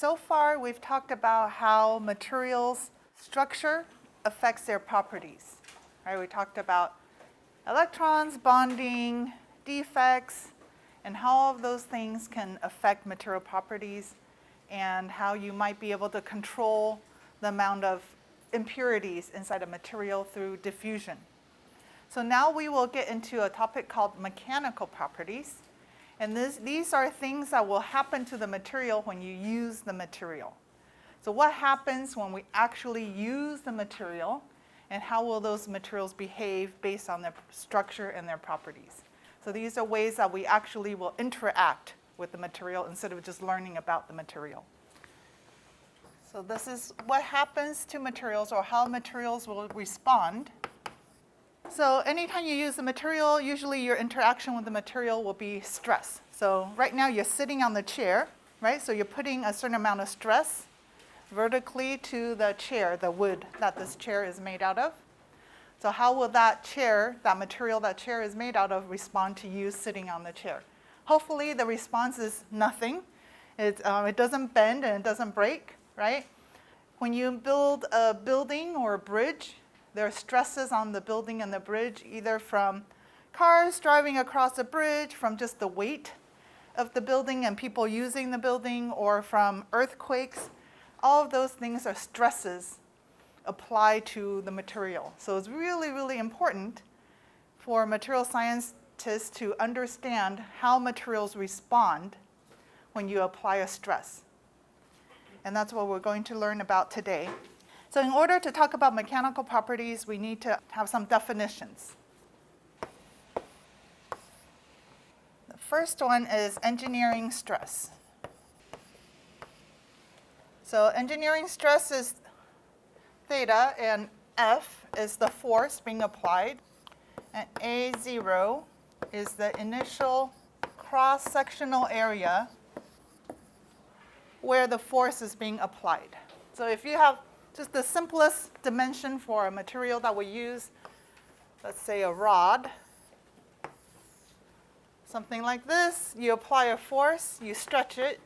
So far, we've talked about how materials structure affects their properties. Right? We talked about electrons, bonding, defects, and how all of those things can affect material properties, and how you might be able to control the amount of impurities inside a material through diffusion. So now we will get into a topic called mechanical properties. And these are things that will happen to the material when you use the material. So what happens when we actually use the material, and how will those materials behave based on their structure and their properties? So these are ways that we actually will interact with the material instead of just learning about the material. So this is what happens to materials, or how materials will respond. So anytime you use the material, usually your interaction with the material will be stress. So right now you're sitting on the chair, right? So you're putting a certain amount of stress vertically to the chair, the wood that this chair is made out of. So how will that chair, that material that chair is made out of, respond to you sitting on the chair? Hopefully the response is nothing. It doesn't bend and it doesn't break, right? When you build a building or a bridge, there are stresses on the building and the bridge, either from cars driving across the bridge, from just the weight of the building and people using the building, or from earthquakes. All of those things are stresses applied to the material. So it's really, really important for material scientists to understand how materials respond when you apply a stress. And that's what we're going to learn about today. So in order to talk about mechanical properties, we need to have some definitions. The first one is engineering stress. So engineering stress is theta, and F is the force being applied, and A0 is the initial cross-sectional area where the force is being applied. So if you have just the simplest dimension for a material that we use, let's say a rod, something like this, you apply a force, you stretch it,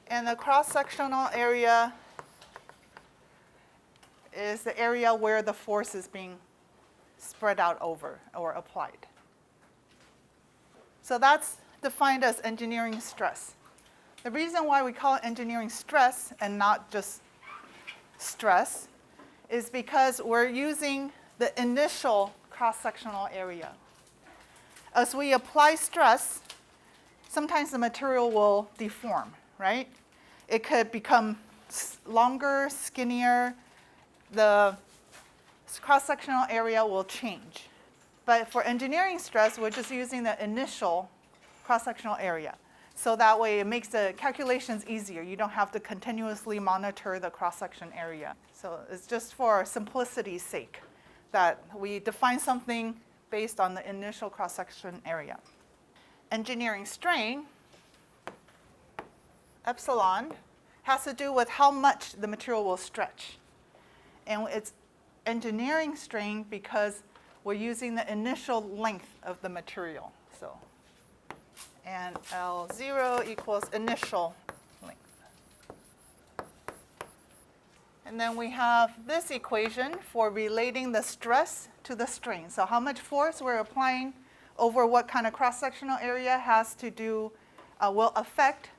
and the cross-sectional area is the area where the force is being spread out over or applied. So that's defined as engineering stress. The reason why we call it engineering stress and not just stress is because we're using the initial cross-sectional area. As we apply stress, sometimes the material will deform, right? It could become longer, skinnier. The cross-sectional area will change. But for engineering stress, we're just using the initial cross-sectional area. So that way it makes the calculations easier. You don't have to continuously monitor the cross-section area. So it's just for simplicity's sake that we define something based on the initial cross-section area. Engineering strain, epsilon, has to do with how much the material will stretch. And it's engineering strain because we're using the initial length of the material. So, and L0 equals initial length. And then we have this equation for relating the stress to the strain. So how much force we're applying over what kind of cross-sectional area has to do, will affect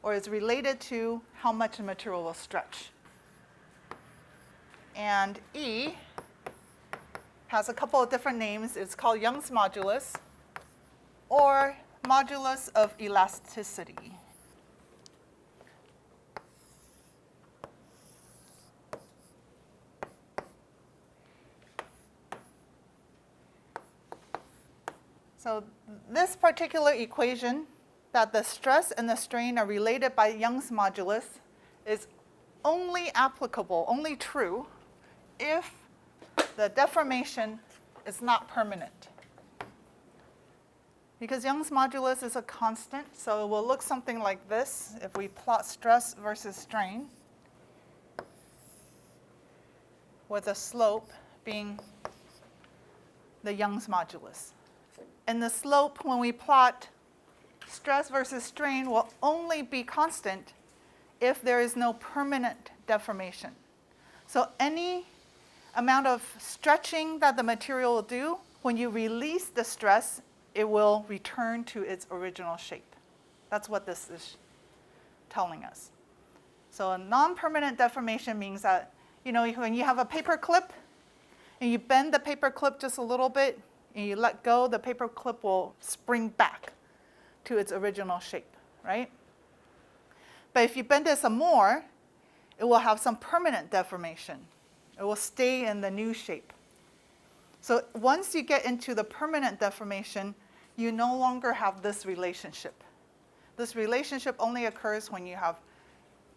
or is related to how much the material will stretch. And E has a couple of different names. It's called Young's modulus, or modulus of elasticity. So this particular equation, that the stress and the strain are related by Young's modulus, is only applicable, only true, if the deformation is not permanent. Because Young's modulus is a constant, so it will look something like this if we plot stress versus strain, with the slope being the Young's modulus. And the slope, when we plot stress versus strain will only be constant if there is no permanent deformation. So any amount of stretching that the material will do, when you release the stress, it will return to its original shape. That's what this is telling us. So a non-permanent deformation means that, when you have a paper clip and you bend the paper clip just a little bit and you let go, the paper clip will spring back to its original shape, right? But if you bend it some more, it will have some permanent deformation. It will stay in the new shape. So once you get into the permanent deformation, you no longer have this relationship. This relationship only occurs when you have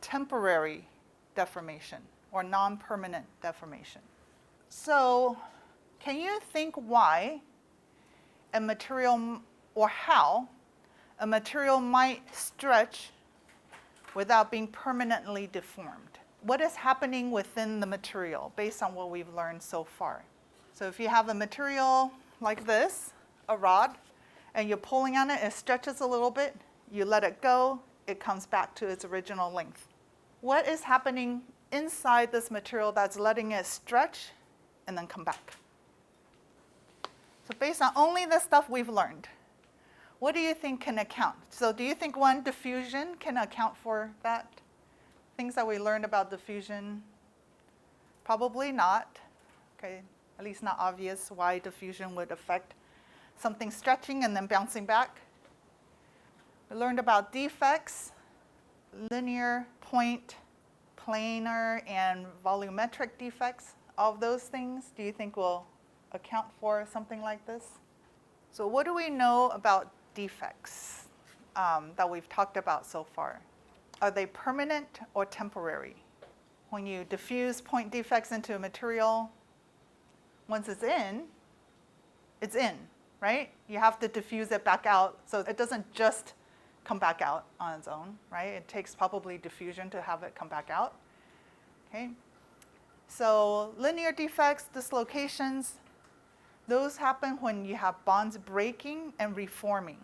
temporary deformation or non-permanent deformation. So can you think why a material, or how a material might stretch without being permanently deformed? What is happening within the material based on what we've learned so far? So if you have a material like this, a rod, and you're pulling on it, it stretches a little bit, you let it go, it comes back to its original length. What is happening inside this material that's letting it stretch and then come back? So based on only the stuff we've learned, what do you think can account? So do you think diffusion can account for that? Things that we learned about diffusion? Probably not. Okay, at least not obvious why diffusion would affect something stretching and then bouncing back. We learned about defects, linear, point, planar, and volumetric defects. All of those things, do you think will account for something like this? So what do we know about defects that we've talked about so far? Are they permanent or temporary? When you diffuse point defects into a material, once it's in, right? You have to diffuse it back out, so it doesn't just come back out on its own, right? It takes probably diffusion to have it come back out, okay? So linear defects, dislocations, those happen when you have bonds breaking and reforming.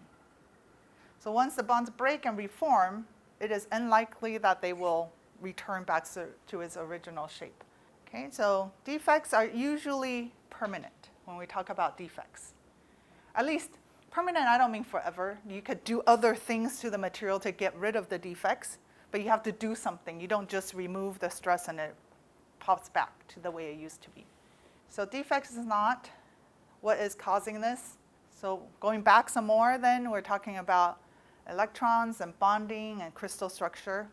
So once the bonds break and reform, it is unlikely that they will return back to its original shape. Okay, so defects are usually permanent when we talk about defects. At least permanent, I don't mean forever. You could do other things to the material to get rid of the defects, but you have to do something. You don't just remove the stress and it pops back to the way it used to be. So defects is not what is causing this. So going back some more then, we're talking about electrons and bonding and crystal structure.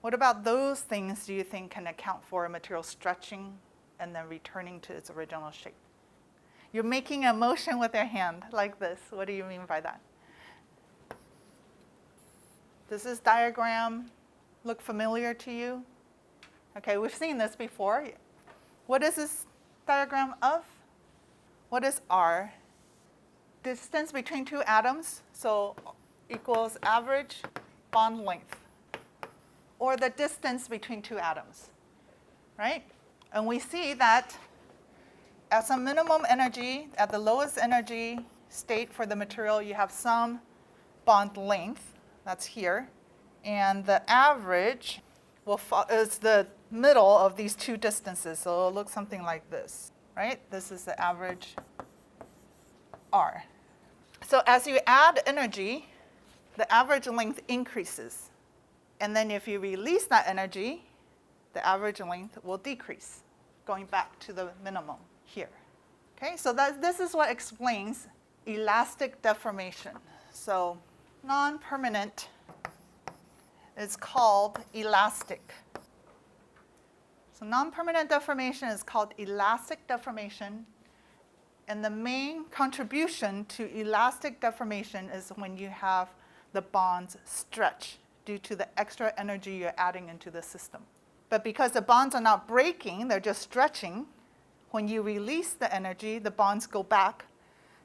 What about those things do you think can account for a material stretching and then returning to its original shape? You're making a motion with your hand like this. What do you mean by that? Does this diagram look familiar to you? Okay, we've seen this before. What is this diagram of? What is R? Distance between two atoms, so equals average bond length, or the distance between two atoms, right? And we see that at some minimum energy, at the lowest energy state for the material, you have some bond length, that's here, and the average is the middle of these two distances, so it'll look something like this, right? This is the average R. So as you add energy, the average length increases. And then if you release that energy, the average length will decrease, going back to the minimum here. Okay, so this is what explains elastic deformation. So non-permanent is called elastic. So non-permanent deformation is called elastic deformation. And the main contribution to elastic deformation is when you have the bonds stretch due to the extra energy you're adding into the system. But because the bonds are not breaking, they're just stretching, when you release the energy, the bonds go back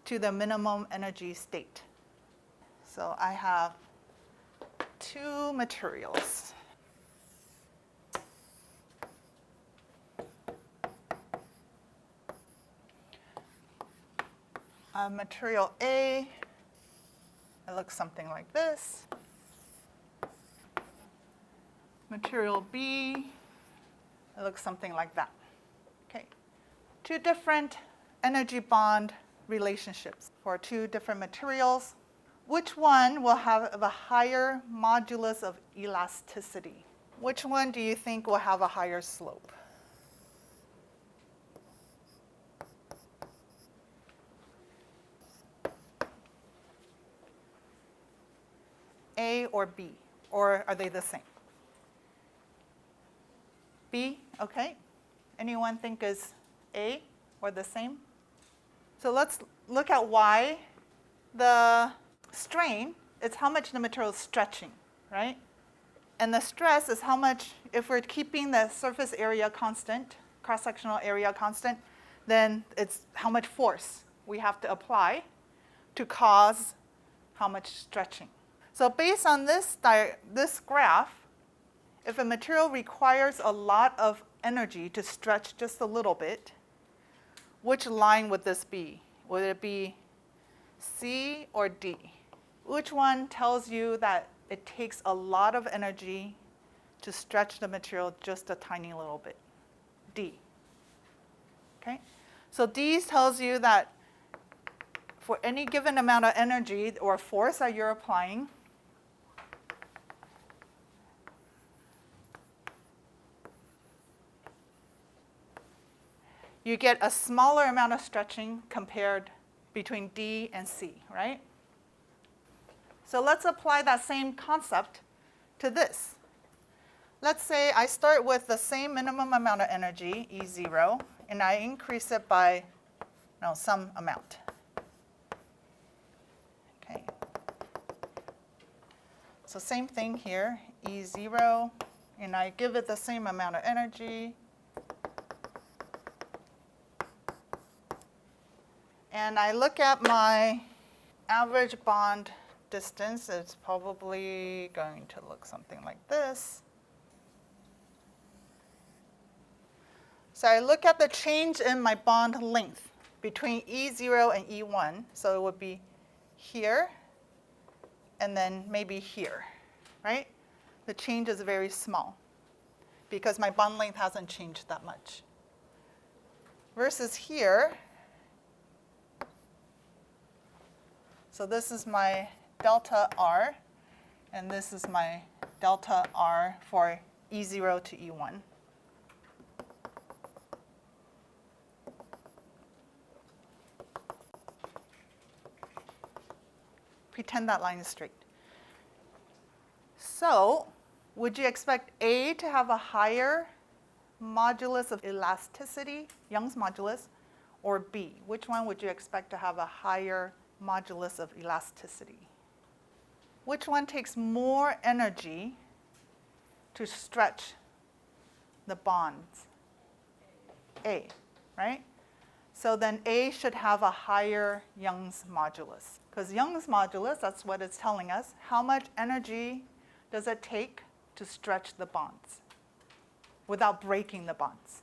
to the minimum energy state. So I have two materials. Material A, It looks something like this. Material B, it looks something like that. Okay. Two different energy bond relationships for two different materials. Which one will have a higher modulus of elasticity? Which one do you think will have a higher slope? A or B? Or are they the same? B, okay. Anyone think is A or the same? So let's look at why. The strain is how much the material is stretching, right? And the stress is how much, if we're keeping the surface area constant, cross-sectional area constant, then it's how much force we have to apply to cause how much stretching. So based on this graph, if a material requires a lot of energy to stretch just a little bit, which line would this be? Would it be C or D? Which one tells you that it takes a lot of energy to stretch the material just a tiny little bit? D. Okay? So D tells you that for any given amount of energy or force that you're applying, you get a smaller amount of stretching compared between D and C, right? So let's apply that same concept to this. Let's say I start with the same minimum amount of energy, E0, and I increase it by some amount. Okay. So same thing here, E0, and I give it the same amount of energy. And I look at my average bond distance. It's probably going to look something like this. So I look at the change in my bond length between E0 and E1. So it would be here and then maybe here, right? The change is very small because my bond length hasn't changed that much. Versus here, so this is my delta R, and this is my delta R for E0 to E1. Pretend that line is straight. So, would you expect A to have a higher modulus of elasticity, Young's modulus, or B? Which one would you expect to have a higher modulus of elasticity? Which one takes more energy to stretch the bonds? A, right? So then A should have a higher Young's modulus. Because Young's modulus, that's what it's telling us. How much energy does it take to stretch the bonds without breaking the bonds?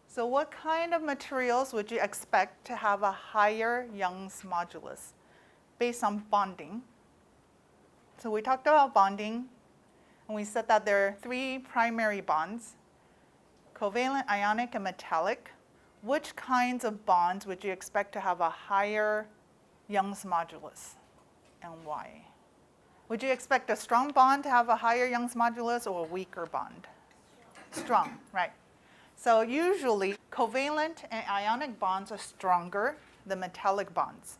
So what kind of materials would you expect to have a higher Young's modulus based on bonding? So we talked about bonding, and we said that there are three primary bonds: covalent, ionic, and metallic. Which kinds of bonds would you expect to have a higher Young's modulus, and why? Would you expect a strong bond to have a higher Young's modulus or a weaker bond? Strong, right. So usually, covalent and ionic bonds are stronger than metallic bonds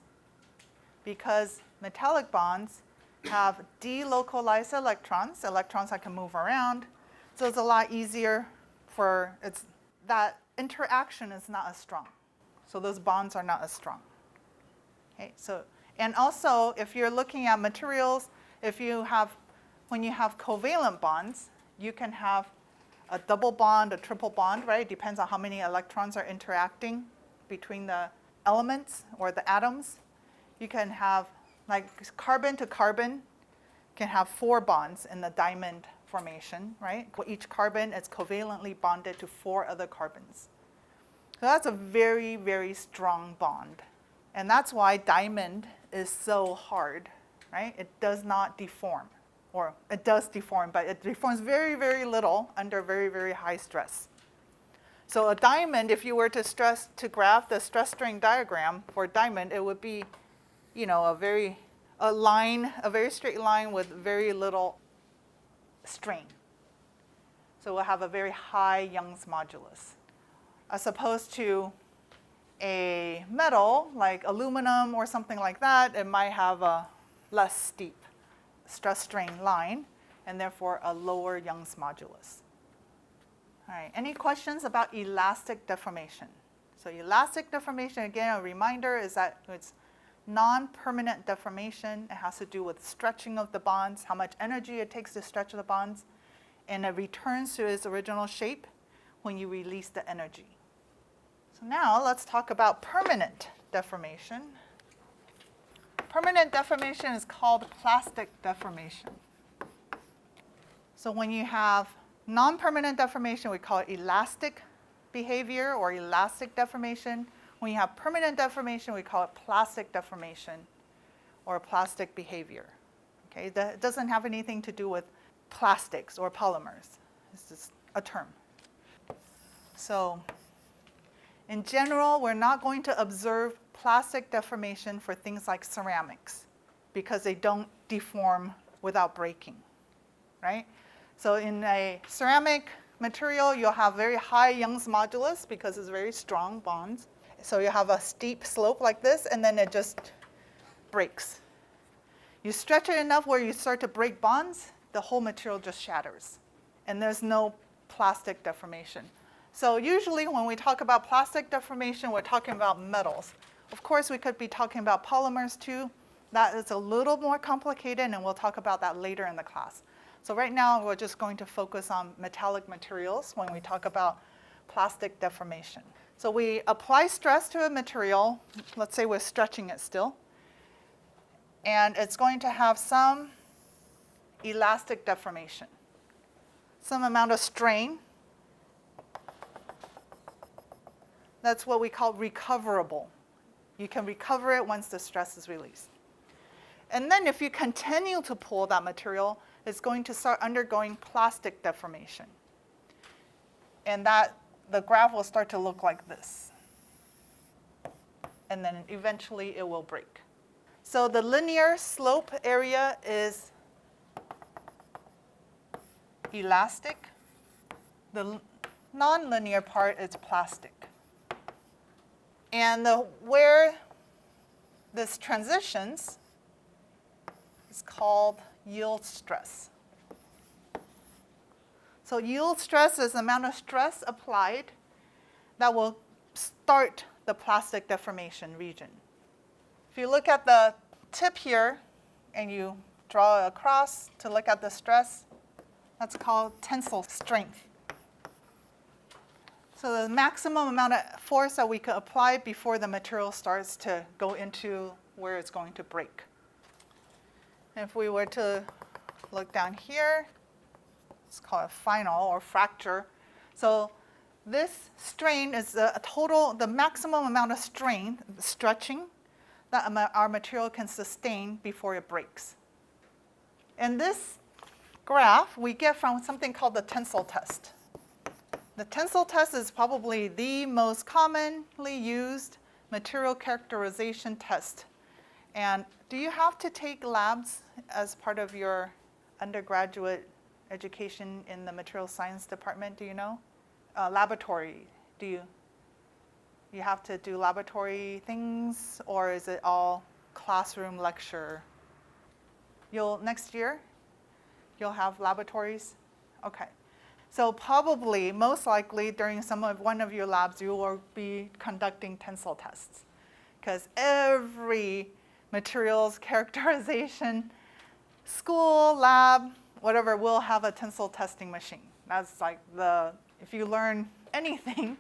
because metallic bonds have delocalized electrons that can move around. So it's a lot easier that interaction is not as strong. So those bonds are not as strong. Okay, and also, if you're looking at materials, when you have covalent bonds, you can have a double bond, a triple bond, right? It depends on how many electrons are interacting between the elements or the atoms. You can have, like carbon to carbon, can have 4 bonds in the diamond formation, right? Each carbon is covalently bonded to 4 other carbons. So that's a very, very strong bond. And that's why diamond is so hard, right? It does not deform, or it does deform, but it deforms very, very little under very, very high stress. So a diamond, if you were to graph the stress strain diagram for a diamond, it would be, a very straight line with very little strain. So we'll have a very high Young's modulus, as opposed to a metal like aluminum or something like that. It might have a less steep stress strain line and therefore a lower Young's modulus. All right, any questions about elastic deformation? So elastic deformation, again, a reminder is that it's non-permanent deformation. It has to do with stretching of the bonds, how much energy it takes to stretch the bonds, and it returns to its original shape when you release the energy. So now let's talk about permanent deformation. Permanent deformation is called plastic deformation. So when you have non-permanent deformation, we call it elastic behavior or elastic deformation. When you have permanent deformation, we call it plastic deformation or plastic behavior. Okay, that doesn't have anything to do with plastics or polymers. It's just a term. So in general, we're not going to observe plastic deformation for things like ceramics because they don't deform without breaking, right? So in a ceramic material, you'll have very high Young's modulus because it's very strong bonds. So you have a steep slope like this, and then it just breaks. You stretch it enough where you start to break bonds, the whole material just shatters. And there's no plastic deformation. So usually when we talk about plastic deformation, we're talking about metals. Of course, we could be talking about polymers too. That is a little more complicated, and we'll talk about that later in the class. So right now, we're just going to focus on metallic materials when we talk about plastic deformation. So we apply stress to a material. Let's say we're stretching it still. And it's going to have some elastic deformation, some amount of strain. That's what we call recoverable. You can recover it once the stress is released. And then if you continue to pull that material, it's going to start undergoing plastic deformation. And the graph will start to look like this. And then eventually it will break. So the linear slope area is elastic. The nonlinear part is plastic. And where this transitions is called yield stress. So yield stress is the amount of stress applied that will start the plastic deformation region. If you look at the tip here and you draw across to look at the stress, that's called tensile strength. So the maximum amount of force that we could apply before the material starts to go into where it's going to break. If we were to look down here, it's called a final or fracture. So this strain is the maximum amount of strain, stretching, that our material can sustain before it breaks. And this graph we get from something called the tensile test. The tensile test is probably the most commonly used material characterization test. And do you have to take labs as part of your undergraduate education in the material science department? Do you know? Laboratory, do you have to do laboratory things, or is it all classroom lecture? Next year, you'll have laboratories? Okay. So probably, most likely, during one of your labs, you will be conducting tensile tests, because every materials characterization school, lab, whatever, will have a tensile testing machine. That's like if you learn anything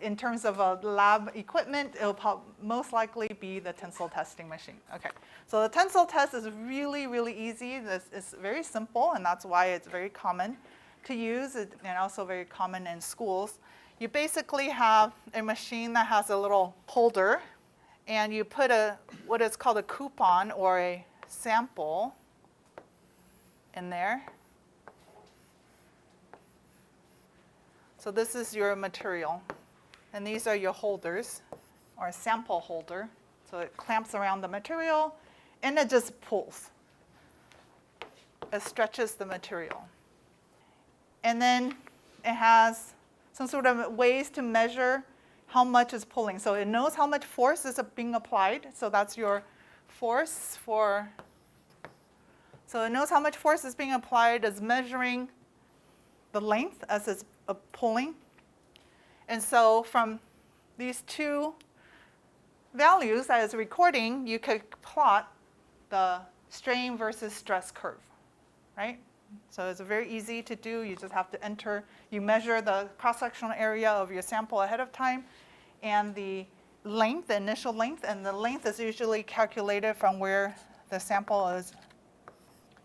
in terms of a lab equipment, it'll most likely be the tensile testing machine. Okay, so the tensile test is really, really easy. It's very simple, and that's why it's very common to use and also very common in schools. You basically have a machine that has a little holder, and you put what is called a coupon or a sample in there. So this is your material, and these are your holders, or a sample holder. So it clamps around the material, and it just pulls. It stretches the material. And then it has some sort of ways to measure how much is pulling. So it knows how much force is being applied. So that's your force for, so it knows how much force is being applied, is measuring the length as it's pulling. And so from these two values that is recording, you could plot the strain versus stress curve, right? So it's very easy to do. You just have to enter, you measure the cross-sectional area of your sample ahead of time, and the length, the initial length, and the length is usually calculated from where the sample is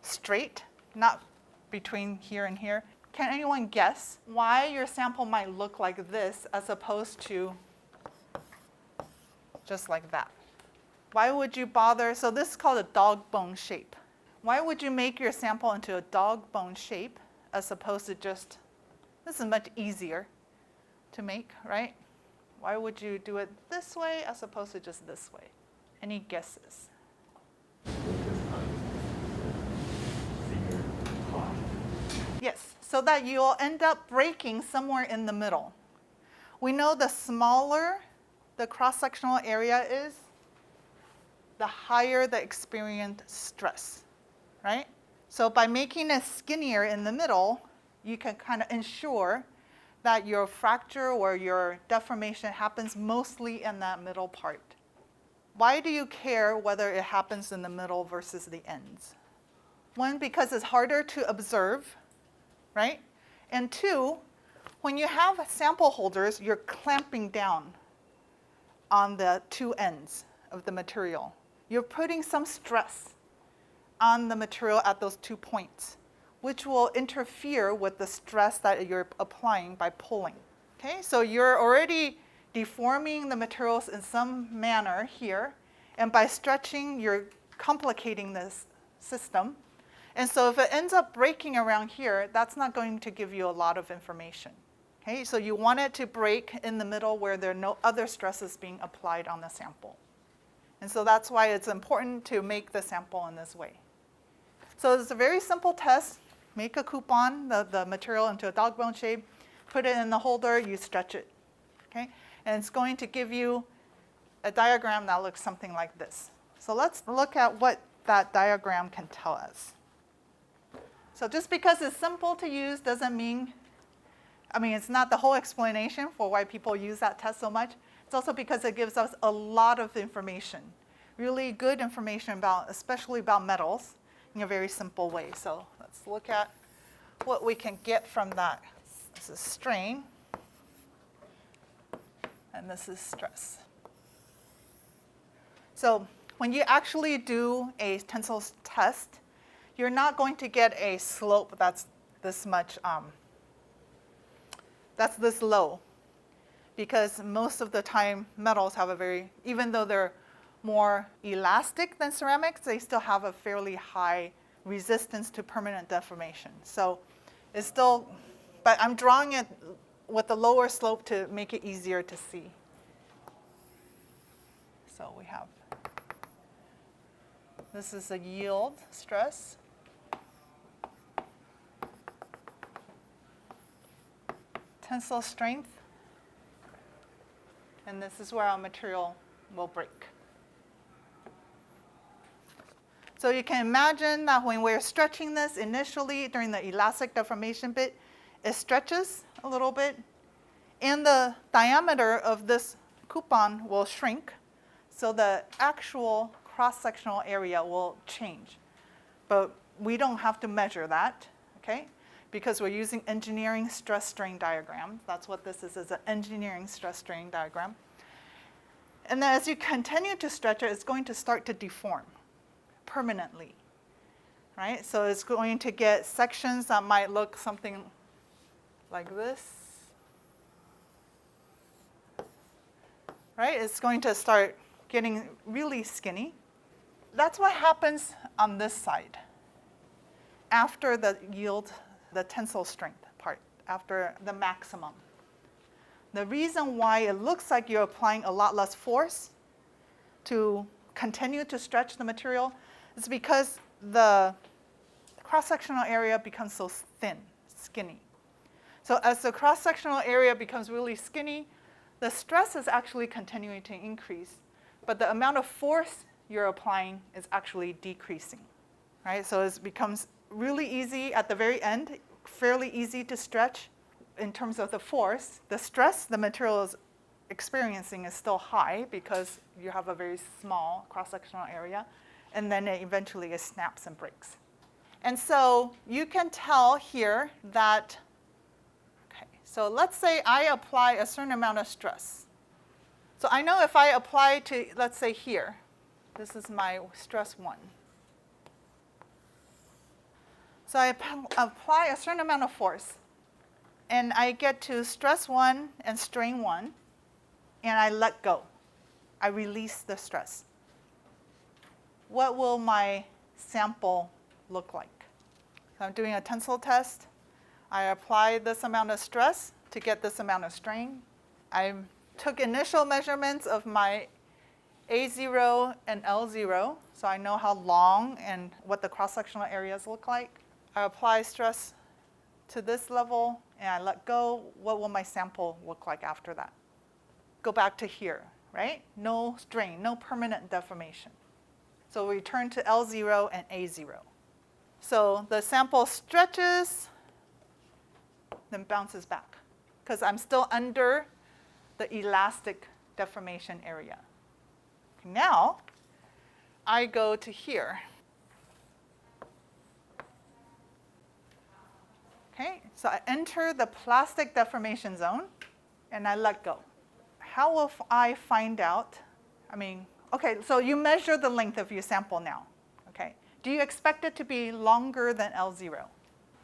straight, not between here and here. Can anyone guess why your sample might look like this as opposed to just like that? Why would you bother? So this is called a dog bone shape. Why would you make your sample into a dog bone shape as opposed to just, this is much easier to make, right? Why would you do it this way as opposed to just this way? Any guesses? Yes, so that you'll end up breaking somewhere in the middle. We know the smaller the cross-sectional area is, the higher the experienced stress, right? So by making it skinnier in the middle, you can kind of ensure that your fracture or your deformation happens mostly in that middle part. Why do you care whether it happens in the middle versus the ends? One, because it's harder to observe, right? And two, when you have sample holders, you're clamping down on the two ends of the material. You're putting some stress on the material at those 2 points, which will interfere with the stress that you're applying by pulling. Okay, so you're already deforming the materials in some manner here, and by stretching, you're complicating this system. And so if it ends up breaking around here, that's not going to give you a lot of information. Okay, so you want it to break in the middle where there are no other stresses being applied on the sample. And so that's why it's important to make the sample in this way. So it's a very simple test. Make a coupon, the material into a dog bone shape, put it in the holder, you stretch it. Okay? And it's going to give you a diagram that looks something like this. So let's look at what that diagram can tell us. So just because it's simple to use doesn't mean, it's not the whole explanation for why people use that test so much. It's also because it gives us a lot of information, really good information especially about metals in a very simple way. So let's look at what we can get from that. This is strain, and this is stress. So when you actually do a tensile test, you're not going to get a slope that's this much, that's this low, because most of the time metals have even though they're more elastic than ceramics, they still have a fairly high resistance to permanent deformation. So it's still, but I'm drawing it with a lower slope to make it easier to see. So we have, this is a yield stress. Tensile strength, and this is where our material will break. So you can imagine that when we're stretching this initially during the elastic deformation bit, it stretches a little bit, and the diameter of this coupon will shrink, so the actual cross-sectional area will change. But we don't have to measure that, okay? Because we're using engineering stress-strain diagram. That's what this is an engineering stress-strain diagram. And then as you continue to stretch it, it's going to start to deform permanently, right? So it's going to get sections that might look something like this, right? It's going to start getting really skinny. That's what happens on this side after the yield, the tensile strength part, after the maximum. The reason why it looks like you're applying a lot less force to continue to stretch the material is because the cross-sectional area becomes so thin, skinny. So as the cross-sectional area becomes really skinny, the stress is actually continuing to increase, but the amount of force you're applying is actually decreasing, right? So it becomes really easy at the very end, fairly easy to stretch in terms of the force. The stress the material is experiencing is still high because you have a very small cross-sectional area, and then eventually it snaps and breaks. And so you can tell here that, okay, so let's say I apply a certain amount of stress. So I know if I apply to, let's say here, this is my stress 1. So I apply a certain amount of force, and I get to stress 1 and strain 1, and I let go. I release the stress. What will my sample look like? So I'm doing a tensile test. I apply this amount of stress to get this amount of strain. I took initial measurements of my A0 and L0, so I know how long and what the cross-sectional areas look like. I apply stress to this level, and I let go. What will my sample look like after that? Go back to here, right? No strain, no permanent deformation. So we return to L0 and A0. So the sample stretches, then bounces back, because I'm still under the elastic deformation area. Now, I go to here. Okay, so I enter the plastic deformation zone, and I let go. How will I find out? Okay, so you measure the length of your sample now. Okay, do you expect it to be longer than L0?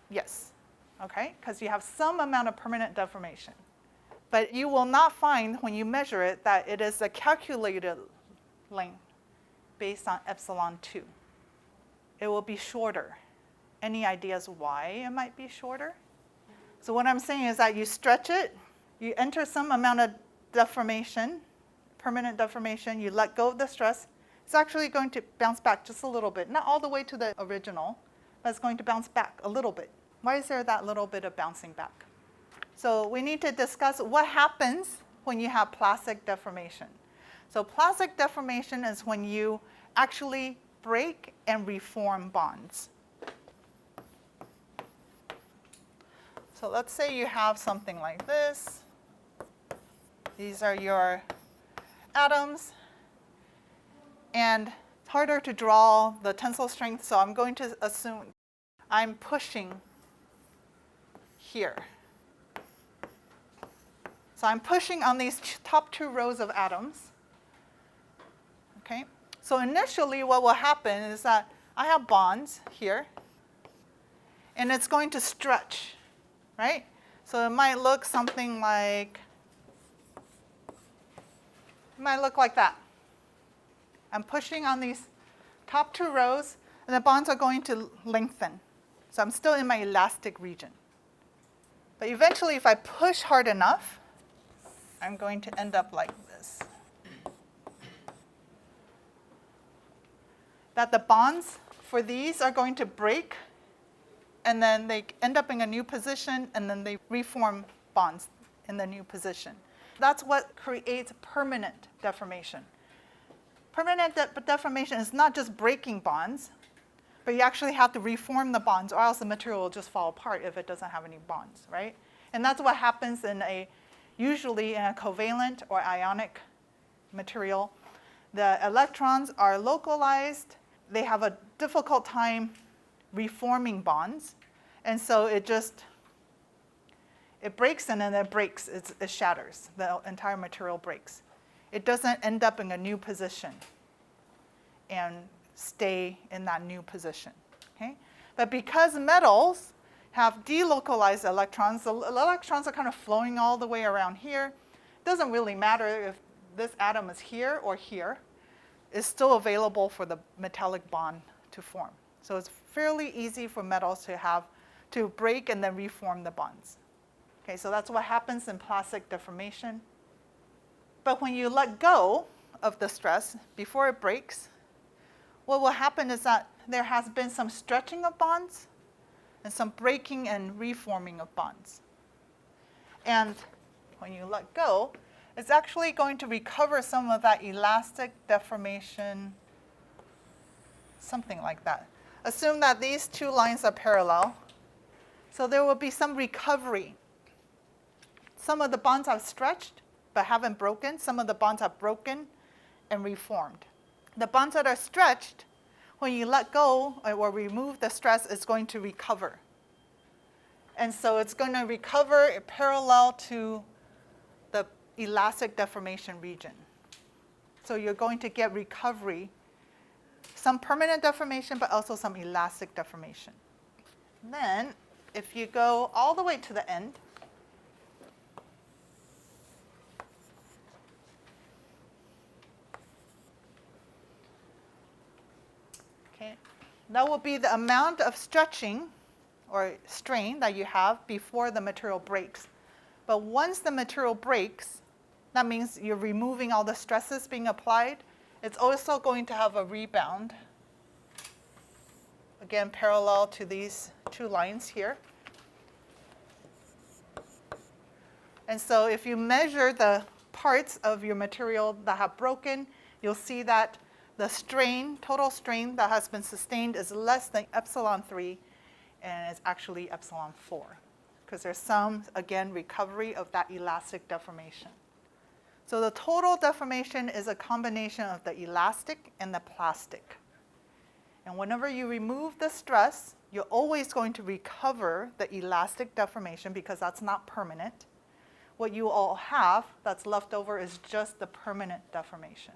Yes, okay, because you have some amount of permanent deformation. But you will not find, when you measure it, that it is a calculated length based on epsilon 2. It will be shorter. Any ideas why it might be shorter? So what I'm saying is that you stretch it, you enter some amount of deformation, permanent deformation, you let go of the stress. It's actually going to bounce back just a little bit, not all the way to the original, but it's going to bounce back a little bit. Why is there that little bit of bouncing back? So we need to discuss what happens when you have plastic deformation. So plastic deformation is when you actually break and reform bonds. So let's say you have something like this. These are your atoms. And it's harder to draw the tensile strength, so I'm going to assume I'm pushing here. So I'm pushing on these top 2 rows of atoms. Okay? So initially what will happen is that I have bonds here, and it's going to stretch, right? So it might look something like, that. I'm pushing on these top 2 rows, and the bonds are going to lengthen. So I'm still in my elastic region. But eventually, if I push hard enough, I'm going to end up like this. That the bonds for these are going to break, and then they end up in a new position, and then they reform bonds in the new position. That's what creates permanent deformation. Permanent deformation is not just breaking bonds, but you actually have to reform the bonds, or else the material will just fall apart if it doesn't have any bonds, right? And that's what happens usually in a covalent or ionic material. The electrons are localized. They have a difficult time reforming bonds. And so it breaks, and then it breaks, it shatters. The entire material breaks. It doesn't end up in a new position and stay in that new position. Okay? But because metals have delocalized electrons, the electrons are kind of flowing all the way around here. It doesn't really matter if this atom is here or here. is still available for the metallic bond to form. So it's fairly easy for metals to break and then reform the bonds. Okay, so that's what happens in plastic deformation. But when you let go of the stress before it breaks, what will happen is that there has been some stretching of bonds and some breaking and reforming of bonds. And when you let go, it's actually going to recover some of that elastic deformation, something like that. Assume that these two lines are parallel. So there will be some recovery. Some of the bonds have stretched but haven't broken. Some of the bonds have broken and reformed. The bonds that are stretched, when you let go or remove the stress, it's going to recover. And so it's going to recover parallel to the elastic deformation region. So you're going to get recovery, some permanent deformation, but also some elastic deformation. Then, if you go all the way to the end, okay, that will be the amount of stretching or strain that you have before the material breaks. But once the material breaks, that means you're removing all the stresses being applied. It's also going to have a rebound, again, parallel to these two lines here. And so if you measure the parts of your material that have broken, you'll see that the strain, total strain that has been sustained is less than epsilon 3, and it's actually epsilon 4, because there's some, again, recovery of that elastic deformation. So the total deformation is a combination of the elastic and the plastic. And whenever you remove the stress, you're always going to recover the elastic deformation because that's not permanent. What you all have that's left over is just the permanent deformation.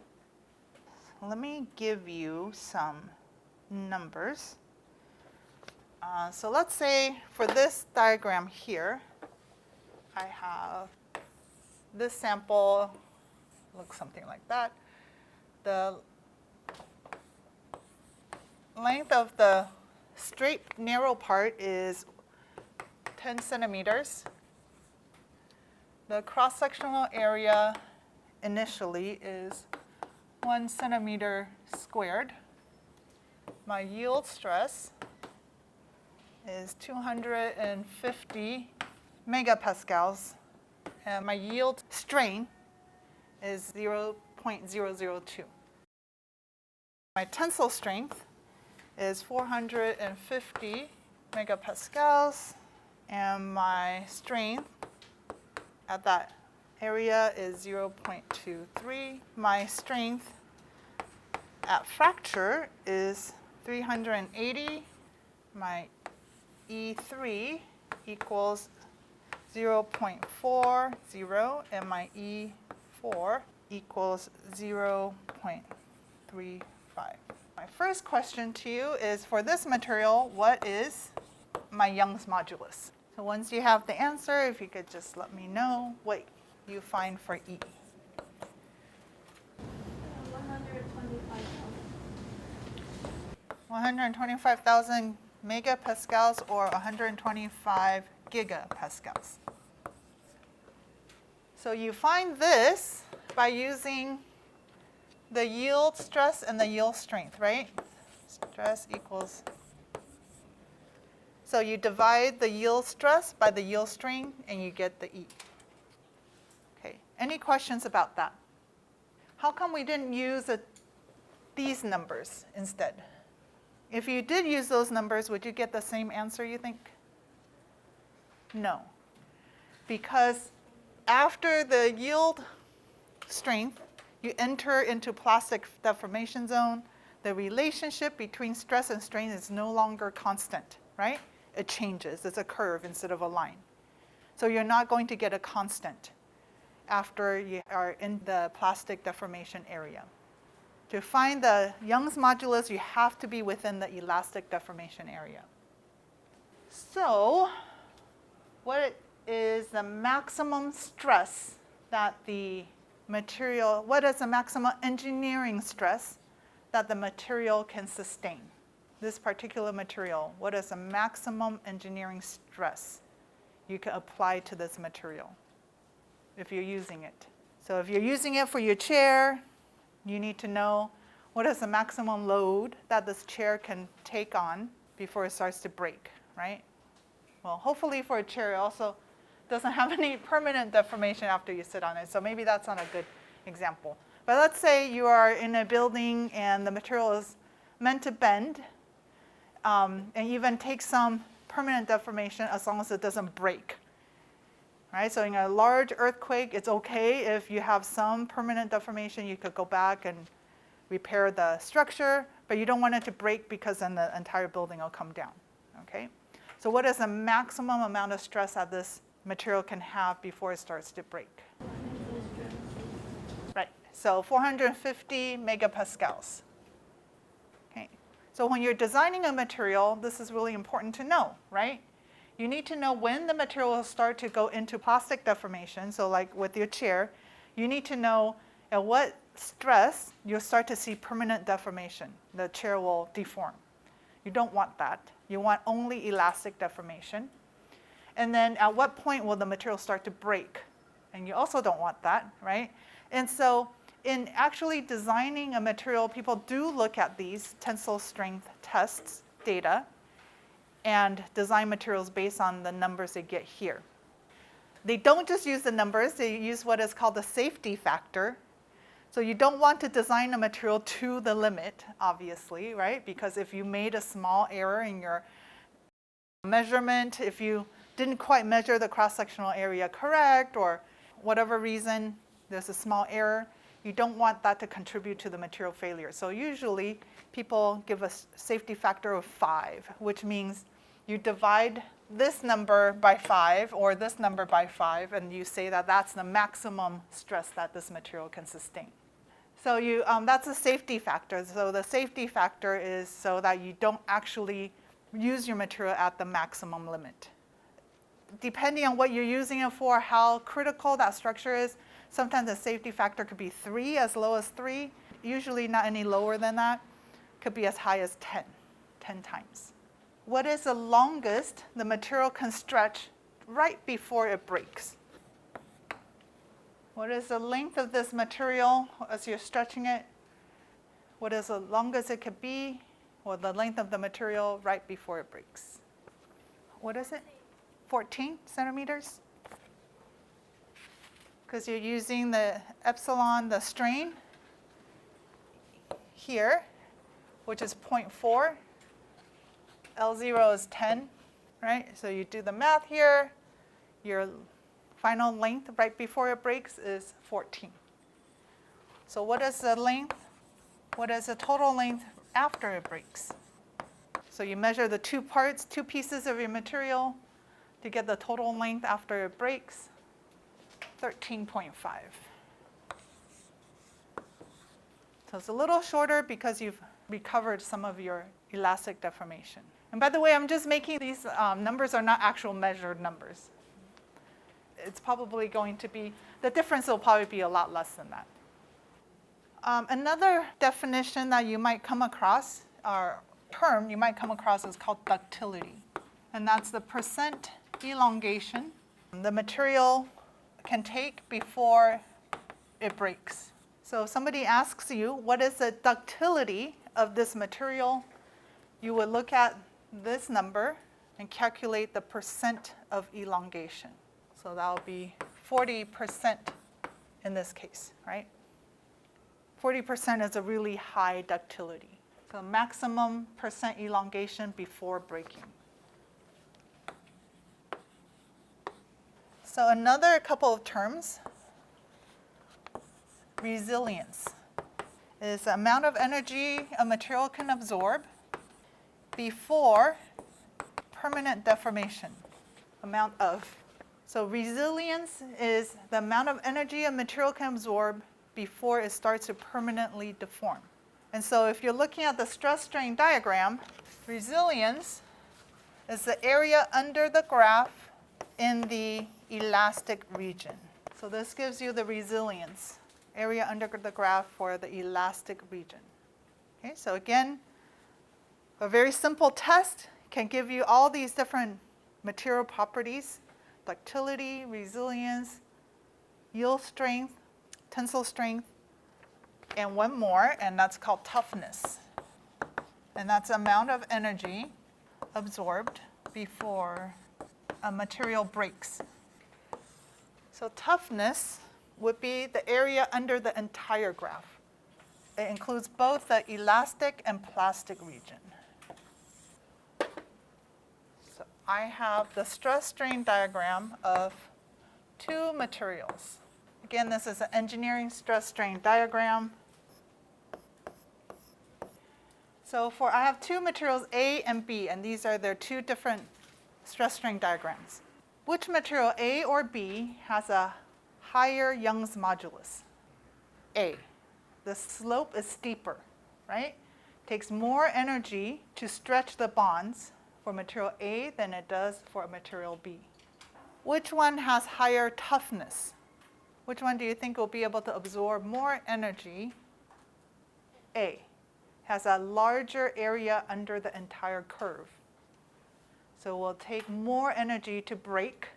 So let me give you some numbers. So let's say for this diagram here, I have this sample, looks something like that. The length of the straight narrow part is 10 centimeters. The cross-sectional area initially is 1 centimeter squared. My yield stress is 250 megapascals, and my yield strain is 0.002. My tensile strength is 450 megapascals, and my strain at that area is 0.23. My strength at fracture is 380. My E3 equals 0.40, and my E4 equals 0.35. My first question to you is, for this material, what is my Young's modulus? So once you have the answer, if you could just let me know what you find for E. 125,000 megapascals or 125 gigapascals. So you find this by using the yield stress and the yield strength, right? Stress equals. So you divide the yield stress by the yield strain and you get the E. Okay, any questions about that? How come we didn't use these numbers instead? If you did use those numbers, would you get the same answer, you think? No. Because after the yield strength, you enter into plastic deformation zone. The relationship between stress and strain is no longer constant, right? It changes. It's a curve instead of a line. So you're not going to get a constant after you are in the plastic deformation area. To find the Young's modulus, you have to be within the elastic deformation area. So what is the maximum stress that the material, what is the maximum engineering stress that the material can sustain. This particular material, what is the maximum engineering stress you can apply to this material if you're using it? So if you're using it for your chair, you need to know what is the maximum load that this chair can take on before it starts to break, right? Well, hopefully for a chair, it also doesn't have any permanent deformation after you sit on it, so maybe that's not a good example. But let's say you are in a building and the material is meant to bend, and even take some permanent deformation as long as it doesn't break. Right? So in a large earthquake, it's okay if you have some permanent deformation. You could go back and repair the structure, but you don't want it to break because then the entire building will come down. Okay? So what is the maximum amount of stress that this material can have before it starts to break? Right. So 450 megapascals. Okay. So when you're designing a material, this is really important to know, right? You need to know when the material will start to go into plastic deformation. So like with your chair, you need to know at what stress you'll start to see permanent deformation. The chair will deform. You don't want that. You want only elastic deformation. And then at what point will the material start to break? And you also don't want that, right? And so in actually designing a material, people do look at these tensile strength tests data and design materials based on the numbers they get here. They don't just use the numbers, they use what is called the safety factor. So you don't want to design a material to the limit, obviously, right? Because if you made a small error in your measurement, if you didn't quite measure the cross-sectional area correct, or whatever reason, there's a small error, you don't want that to contribute to the material failure. So usually people give a safety factor of 5, which means you divide this number by 5 or this number by 5, and you say that that's the maximum stress that this material can sustain. So that's a safety factor. So the safety factor is so that you don't actually use your material at the maximum limit. Depending on what you're using it for, how critical that structure is, sometimes the safety factor could be 3, as low as 3, usually not any lower than that, could be as high as 10 times. What is the longest the material can stretch right before it breaks? What is the length of this material as you're stretching it? What is the longest it could be, or the length of the material right before it breaks? What is it? 14 centimeters? Because you're using the epsilon, the strain here, which is 0.4. L0 is 10, right? So you do the math here. Your final length right before it breaks is 14. So what is the length? What is the total length after it breaks? So you measure the two pieces of your material to get the total length after it breaks, 13.5. So it's a little shorter because you've recovered some of your elastic deformation. And by the way, I'm just making these numbers are not actual measured numbers. It's probably going to be, the difference will probably be a lot less than that. Another definition that you might come across, or term you might come across, is called ductility. And that's the percent elongation the material can take before it breaks. So if somebody asks you, what is the ductility of this material? You would look at this number and calculate the percent of elongation. So that would be 40% in this case, right? 40% is a really high ductility. So maximum percent elongation before breaking. So another couple of terms. Resilience is the amount of energy a material can absorb before permanent deformation. Amount of. So resilience is the amount of energy a material can absorb before it starts to permanently deform. And so if you're looking at the stress strain diagram, resilience is the area under the graph in the elastic region. So this gives you the resilience area under the graph for the elastic region. Okay, so again, a very simple test can give you all these different material properties: ductility, resilience, yield strength, tensile strength, and one more, and that's called toughness. And that's the amount of energy absorbed before a material breaks. So toughness would be the area under the entire graph. It includes both the elastic and plastic region. So I have the stress-strain diagram of two materials. Again, this is an engineering stress-strain diagram. So I have two materials, A and B, and these are their two different stress-strain diagrams. Which material, A or B, has a higher Young's modulus? A. The slope is steeper, right? Takes more energy to stretch the bonds for material A than it does for material B. Which one has higher toughness? Which one do you think will be able to absorb more energy? A. Has a larger area under the entire curve. So will take more energy to break.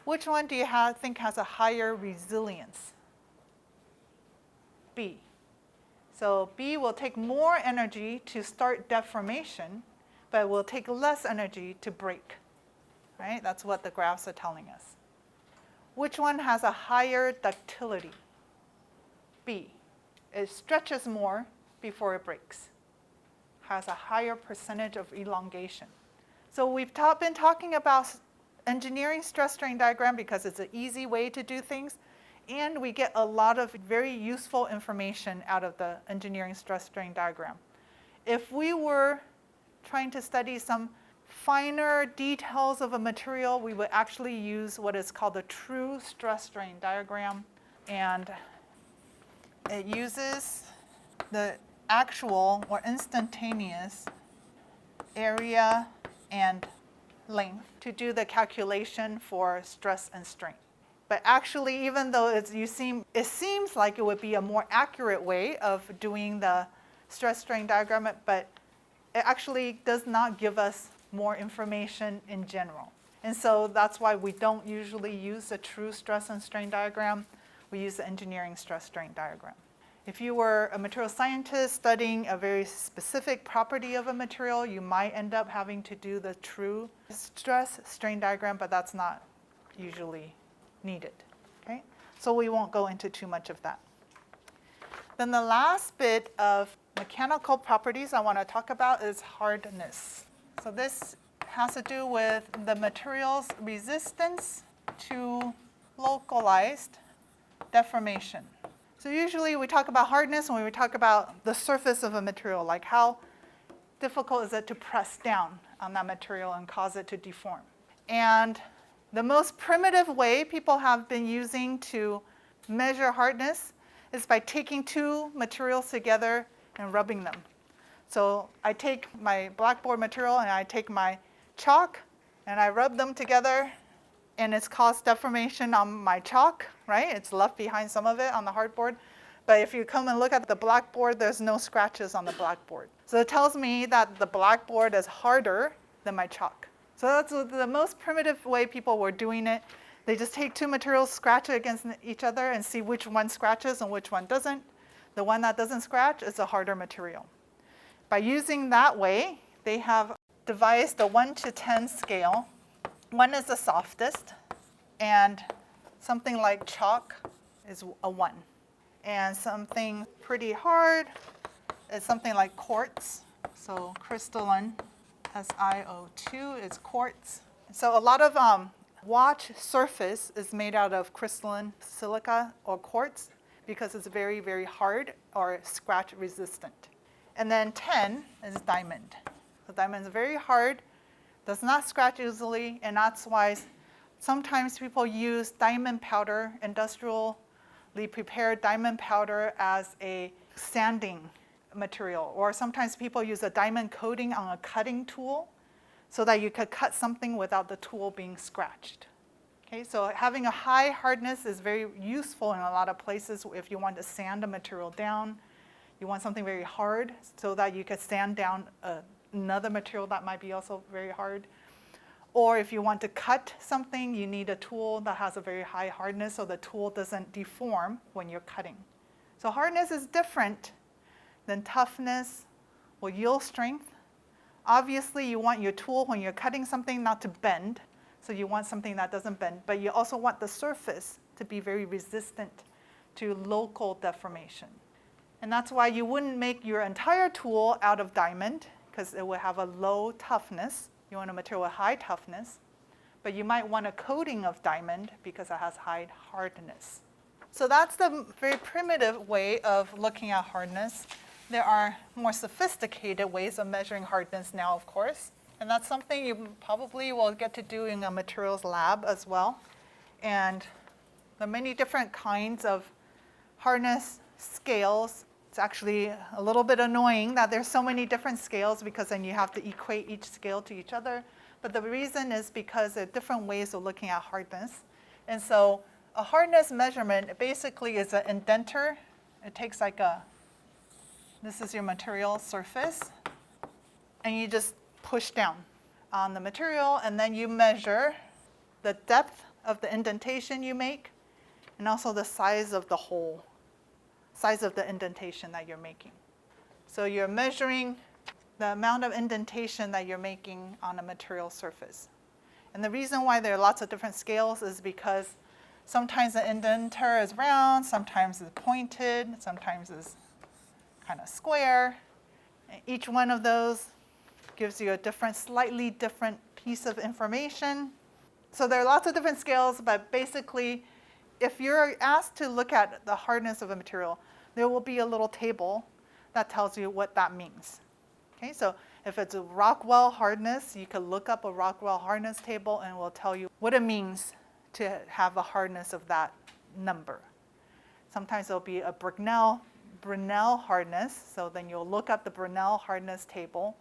Which one do you think has a higher resilience? B. So B will take more energy to start deformation, but will take less energy to break. Right? That's what the graphs are telling us. Which one has a higher ductility? B. It stretches more before it breaks. Has a higher percentage of elongation. So we've been talking about engineering stress-strain diagram because it's an easy way to do things, and we get a lot of very useful information out of the engineering stress-strain diagram. If we were trying to study some finer details of a material, we would actually use what is called the true stress-strain diagram, and it uses the actual or instantaneous area and length to do the calculation for stress and strain. But actually, even though it seems like it would be a more accurate way of doing the stress-strain diagram, but it actually does not give us more information in general. And so that's why we don't usually use the true stress and strain diagram. We use the engineering stress-strain diagram. If you were a material scientist studying a very specific property of a material, you might end up having to do the true stress-strain diagram, but that's not usually needed. Okay? So we won't go into too much of that. Then the last bit of mechanical properties I want to talk about is hardness. So this has to do with the material's resistance to localized deformation. So usually we talk about hardness when we talk about the surface of a material, like how difficult is it to press down on that material and cause it to deform. And the most primitive way people have been using to measure hardness is by taking two materials together and rubbing them. So I take my blackboard material and I take my chalk and I rub them together, and it's caused deformation on my chalk, right? It's left behind some of it on the hardboard. But if you come and look at the blackboard, there's no scratches on the blackboard. So it tells me that the blackboard is harder than my chalk. So that's the most primitive way people were doing it. They just take two materials, scratch it against each other, and see which one scratches and which one doesn't. The one that doesn't scratch is a harder material. By using that way, they have devised a 1 to 10 scale. 1 is the softest, and something like chalk is a 1. And something pretty hard is something like quartz. So crystalline, SiO2 is quartz. So a lot of watch surface is made out of crystalline silica or quartz because it's very, very hard or scratch resistant. And then 10 is diamond. So diamond is very hard, does not scratch easily, and that's why sometimes people use diamond powder, industrially prepared diamond powder, as a sanding material. Or sometimes people use a diamond coating on a cutting tool so that you could cut something without the tool being scratched. Okay, so having a high hardness is very useful in a lot of places if you want to sand a material down. You want something very hard so that you can sand down another material that might be also very hard. Or if you want to cut something, you need a tool that has a very high hardness so the tool doesn't deform when you're cutting. So hardness is different than toughness or yield strength. Obviously, you want your tool when you're cutting something not to bend, so you want something that doesn't bend, but you also want the surface to be very resistant to local deformation. And that's why you wouldn't make your entire tool out of diamond, because it would have a low toughness. You want a material with high toughness, but you might want a coating of diamond because it has high hardness. So that's the very primitive way of looking at hardness. There are more sophisticated ways of measuring hardness now, of course, and that's something you probably will get to do in a materials lab as well. And there are many different kinds of hardness scales. It's actually a little bit annoying that there's so many different scales because then you have to equate each scale to each other. But the reason is because there are different ways of looking at hardness. And so a hardness measurement basically is an indenter. It takes like this is your material surface, and you just push down on the material, and then you measure the depth of the indentation you make, and also the size of the hole, size of the indentation that you're making. So you're measuring the amount of indentation that you're making on a material surface. And the reason why there are lots of different scales is because sometimes the indenter is round, sometimes it's pointed, sometimes it's kind of square. And each one of those gives you a different, slightly different piece of information. So there are lots of different scales, but basically, if you're asked to look at the hardness of a material, there will be a little table that tells you what that means. Okay, so if it's a Rockwell hardness, you can look up a Rockwell hardness table and it will tell you what it means to have a hardness of that number. Sometimes it'll be a Brunel hardness, so then you'll look up the Brunel hardness table.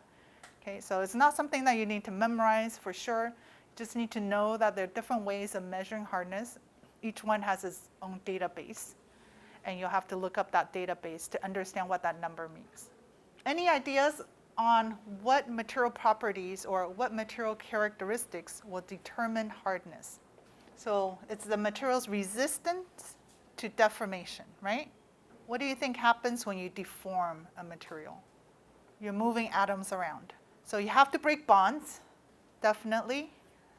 Okay, so it's not something that you need to memorize for sure. You just need to know that there are different ways of measuring hardness. Each one has its own database, and you'll have to look up that database to understand what that number means. Any ideas on what material properties or what material characteristics will determine hardness? So it's the material's resistance to deformation, right? What do you think happens when you deform a material? You're moving atoms around. So you have to break bonds, definitely.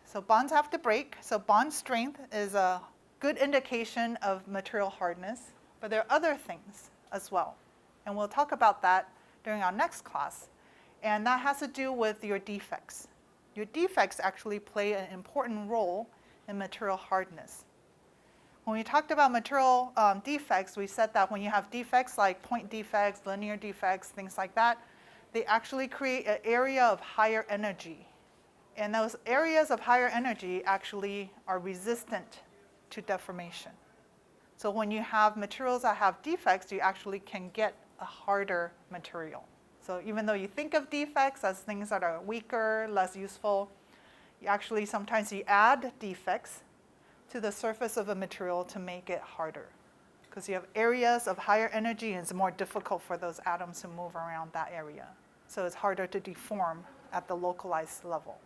So bonds have to break. So bond strength is a good indication of material hardness. But there are other things as well. And we'll talk about that during our next class. And that has to do with your defects. Your defects actually play an important role in material hardness. When we talked about material defects, we said that when you have defects like point defects, linear defects, things like that, they actually create an area of higher energy. And those areas of higher energy actually are resistant to deformation. So when you have materials that have defects, you actually can get a harder material. So even though you think of defects as things that are weaker, less useful, you actually sometimes you add defects to the surface of a material to make it harder. Because you have areas of higher energy and it's more difficult for those atoms to move around that area. So it's harder to deform at the localized level.